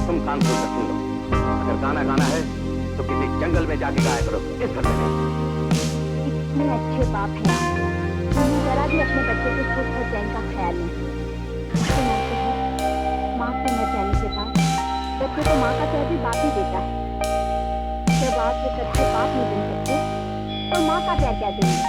तुम कान खोल कर सुन लो। अगर गाना गाना है तो किसी जंगल में जाके गाया करो, इस घर में नहीं। इतने अच्छे बाप हैं उन्हें जरा भी अपने बच्चे के सुख और चैन का ख्याल नहीं। माँ से मर जाने के बाद बच्चे को माँ का प्यार भी बाप ही देता है। जब आप ये सच्चे बाप नहीं बन सकते तो माँ का प्यार क्या देंगे?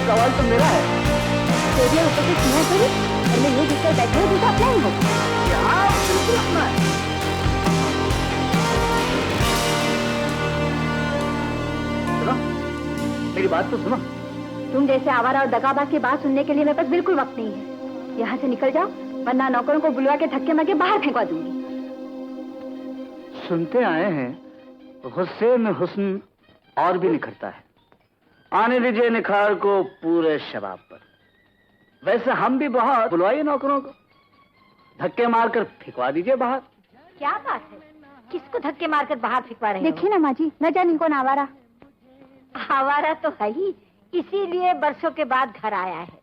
सवाल तो मेरा है। तेरे ऊपर से सुना करी और मैं ये जिसका बैठे हूँ दूसरा अपना ही हूँ। बिल्कुल अपना है। सुनो, मेरी बात तो सुनो। तुम जैसे आवारा और दगाबाज की बात सुनने के लिए मेरे पास बिल्कुल वक्त नहीं है। यहाँ से निकल जाओ वरना नौकरों को बुलवा के धक्के मार के बाहर फेंकवा दूंगी। सुनते आए हैं गुस्से में हुस्न और भी निखरता है। आने दीजिए निखार को पूरे शबाब पर। वैसे हम भी बहुत बुलवाइए नौकरों को, धक्के मारकर फिकवा दीजिए बाहर। क्या बात है, किसको धक्के मारकर बाहर फिकवा रहे हैं? देखिए ना माँ जी, न जाने कौन आवारा। आवारा तो है ही, इसीलिए बरसों के बाद घर आया है।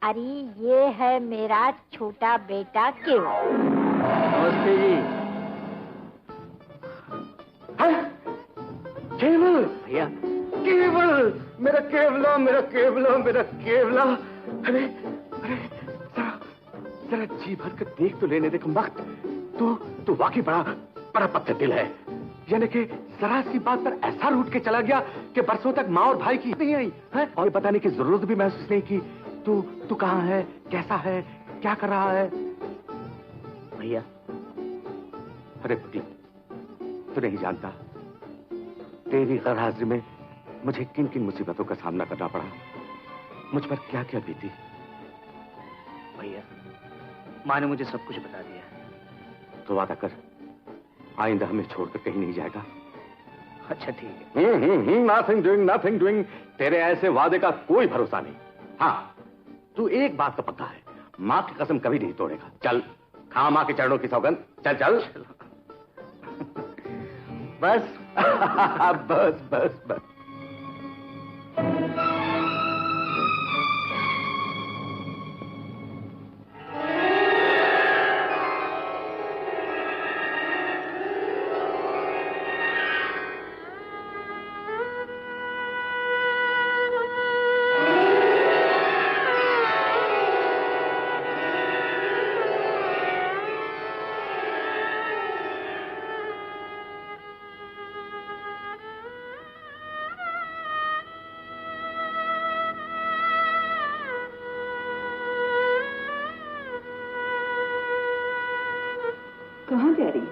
अरे ये है मेरा छोटा बेटा केवल। नमस्ते जी। केवल भैया, केवल मेरा केवला, मेरा केवला, मेरा केवला। अरे अरे जरा जी भर कर देख तो लेने दे वक्त। तो वाकई बड़ा पत्थर दिल है। यानी कि जरा सी बात पर ऐसा रूठ के चला गया कि बरसों तक माँ और भाई की नहीं आई है और बताने की जरूरत भी महसूस नहीं की। तू कहाँ है, कैसा है, क्या कर रहा है? भैया अरे पुटी, तू नहीं जानता तेरी गैर हाजिरी में मुझे किन किन मुसीबतों का सामना करना पड़ा, मुझ पर क्या क्या बीती। भैया माँ ने मुझे सब कुछ बता दिया। तो वादा कर आइंदा हमें छोड़कर कहीं नहीं जाएगा। अच्छा ठीक है। Nothing doing. तेरे ऐसे वादे का कोई भरोसा नहीं। हाँ तू एक बात का पक्का है, माँ की कसम कभी नहीं तोड़ेगा। चल खा माँ के चरणों की सौगंध। चल चल बस बस बस बस। कहाँ जा रही हो?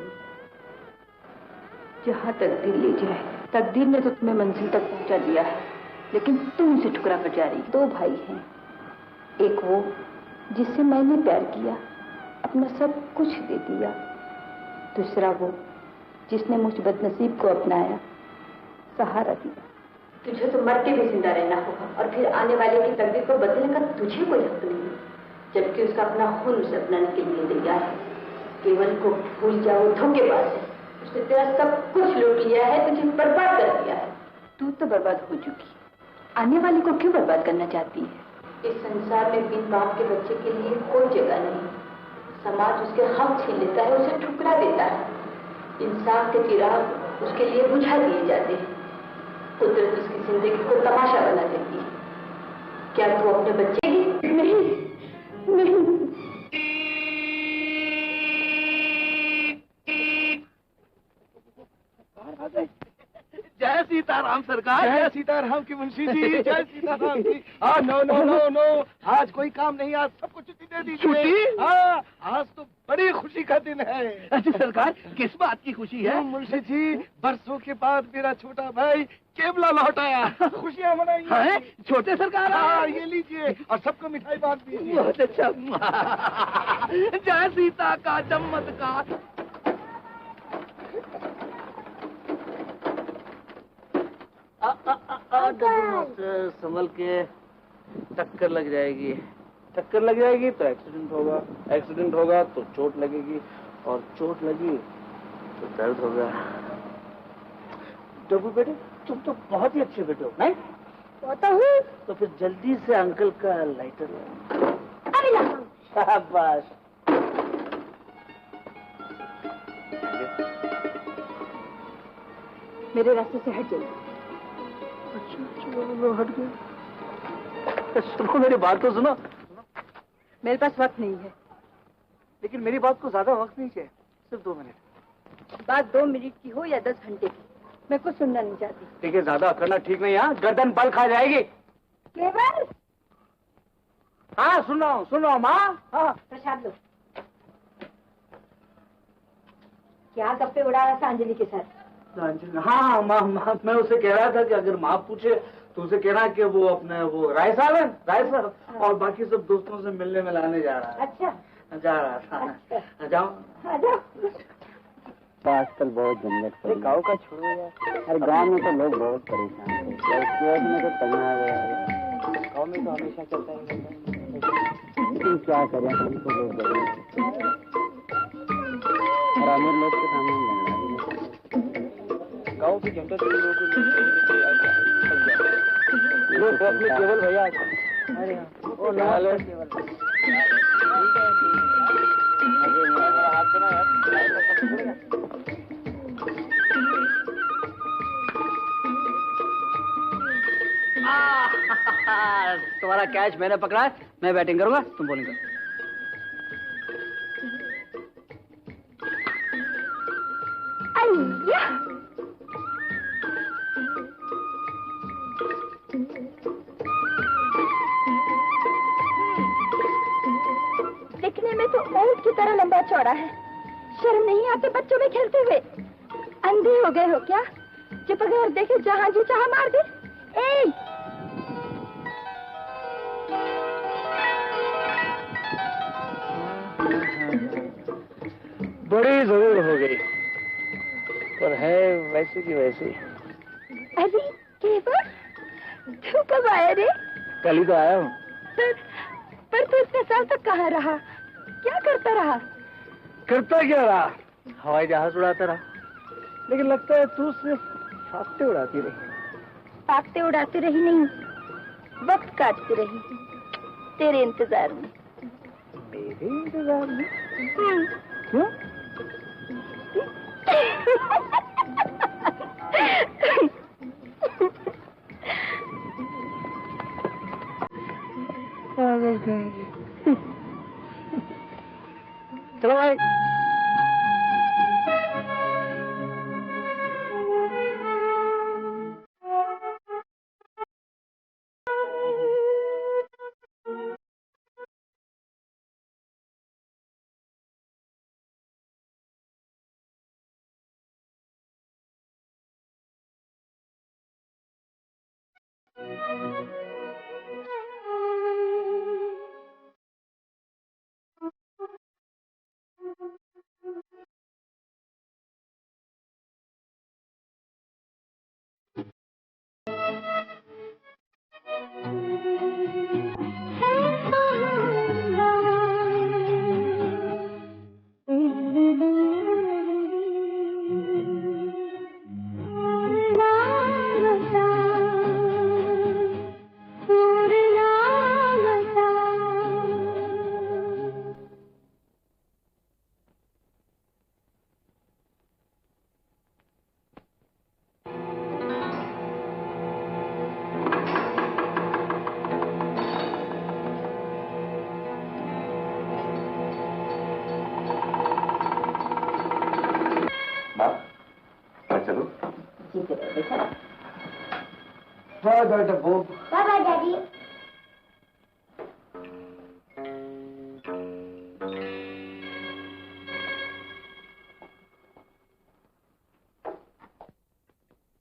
जहाँ तकदीर ले जाए। तकदीर ने तो तुम्हें मंजिल तक पहुँचा दिया है, लेकिन तुम उसे ठुकरा कर जा रही। दो भाई हैं, एक वो जिससे मैंने प्यार किया, अपना सब कुछ दे दिया। दूसरा वो जिसने मुझ बदनसीब को अपनाया, सहारा दिया। तुझे तो मर के भी जिंदा रहना होगा और फिर आने वाले की तकदीर को बदलने का तुझे कोई हक नहीं, जबकि उसका अपना खून उसे अपनाने के लिए तैयार है। केवल को भूल जाओ, धोखेबाज है। उसने तेरा सब कुछ लूट लिया है, तुझे बर्बाद कर दिया है। तू तो बर्बाद हो चुकी, आने वाले को क्यों बर्बाद करना चाहती है? इस संसार में बिन बाप के बच्चे के लिए कोई जगह नहीं। समाज उसके हक छीन लेता है, उसे ठुकरा देता है। इंसाफ के चिराग उसके लिए बुझा दिए जाते हैं। कुदरत उसकी जिंदगी को तमाशा बना देती है। क्या तू अपने बच्चे की? नहीं नहीं। जय सीताराम सरकार। जय सीताराम की मुंशी जी। जय सीताराम की। नो नो नो नो, आज कोई काम नहीं, आज सबको छुट्टी दे दीजिए। छुट्टी? हाँ, आज तो बड़ी खुशी का दिन है। अच्छा सरकार, किस बात की खुशी है? मुंशी जी, बरसों के बाद मेरा छोटा भाई केवला लौट आया, खुशियाँ मनाइए। छोटे सरकार, हाँ ये लीजिए और सबको मिठाई बांट दीजिए। बहुत अच्छा। जय सीता का चमत्कार। संभल के, टक्कर लग जाएगी। टक्कर लग जाएगी तो एक्सीडेंट होगा, एक्सीडेंट होगा तो चोट लगेगी, और चोट लगी तो दर्द होगा। डब्बू बेटे, तुम तो बहुत ही अच्छे बेटे हो, नहीं? होता हूँ। तो फिर जल्दी से अंकल का लाइटर ला। शाबाश। मेरे रास्ते से हट जाइए। अच्छा, हट गया। सुनो, मेरी बात तो सुनो। मेरे पास वक्त नहीं है। लेकिन मेरी बात को ज्यादा वक्त नहीं चाहिए, सिर्फ 2 मिनट। बात 2 मिनट की हो या 10 घंटे की, मैं कुछ सुनना नहीं चाहती। ठीक है, ज्यादा करना ठीक नहीं है, गर्दन बल खा जाएगी। केवल? हाँ सुन रहा हूँ माँ। हाँ प्रसाद लो। क्या गप्पे उड़ा रहा था अंजलि के साथ? हाँ माँ, मैं उसे कह रहा था कि अगर माँ पूछे तो उसे कहना कि वो अपने वो राय सर और बाकी सब दोस्तों से मिलने मिलाने जा रहा है। अच्छा, जा रहा था। अच्छा। जाओ। हाँ जाओ। आजकल बहुत झंझट पड़ी। गाँव का छोड़ो यार, अरे गाँव में तो लोग बहुत परेशान हैं। उसकी में तो तंग आ गया है। गाँव में तो हमेशा चलता ही रहता है। लेकिन क्या करें, हम तो लोग गरीब और अमीर लोग के सामने झगड़ा भी नहीं। गाँव के झंझट के लोग अपने केवल भैया। अरे वो नाल केवल हाथ देना यार। तुम्हारा कैच मैंने पकड़ा है, मैं बैटिंग करूंगा, तुम बॉलिंग करो। दिखने में तो ऊंट की तरह लंबा चौड़ा है। शर्म नहीं आते बच्चों में खेलते हुए? अंधे हो गए हो क्या? जो बगैर देखे जहां जी चाह मार दे। बड़ी जरूर हो गई, पर है वैसे की वैसी। अरे केवल, तू कब आया रे? कल ही तो आया हूँ। पर तू इतने साल तक कहाँ रहा? क्या करता रहा? करता क्या रहा? हवाई जहाज उड़ाता रहा। लेकिन लगता है तू सिर्फ फाकते उड़ाती रही। फाकते उड़ाती रही नहीं, वक्त काटती रही तेरे इंतजार में। मेरे इंतजार में? क्यों? चलो भाई। Bye bye, Dabbo. Bye bye, Daddy.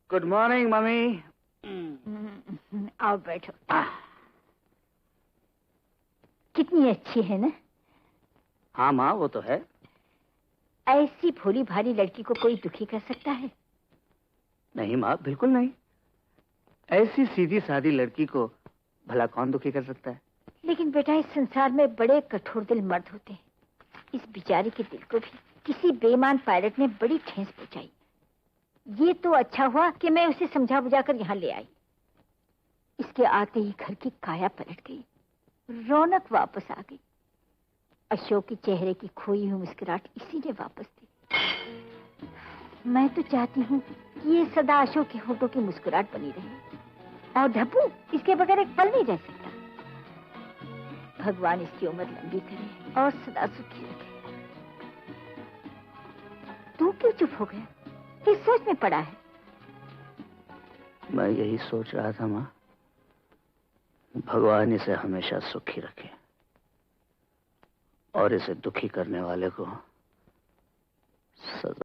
Good morning, Mummy. आओ बैठो। कितनी अच्छी है ना? हाँ माँ, वो तो है। ऐसी भोली भाली लड़की को कोई दुखी कर सकता है? नहीं माँ, बिल्कुल नहीं। ऐसी सीधी सादी लड़की को भला कौन दुखी कर सकता है? लेकिन बेटा, इस संसार में बड़े कठोर दिल मर्द होते हैं। इस बेचारी के दिल को भी किसी बेईमान पायलट ने बड़ी ठेस पहुंचाई। ये तो अच्छा हुआ कि मैं उसे समझा बुझाकर यहाँ ले आई। इसके आते ही घर की काया पलट गई, रौनक वापस आ गई। अशोक के चेहरे की खोई हुई मुस्कुराहट इसी ने वापस दी। मैं तो चाहती हूँ कि ये सदा अशोक के होठों की मुस्कुराहट बनी रहे। और धब्बू इसके बगैर एक पल नहीं रह सकता। भगवान इसकी उम्र लंबी करे और सदा सुखी रखे। तू क्यों चुप हो गया? किस सोच में पड़ा है? मैं यही सोच रहा था माँ, भगवान इसे हमेशा सुखी रखे और इसे दुखी करने वाले को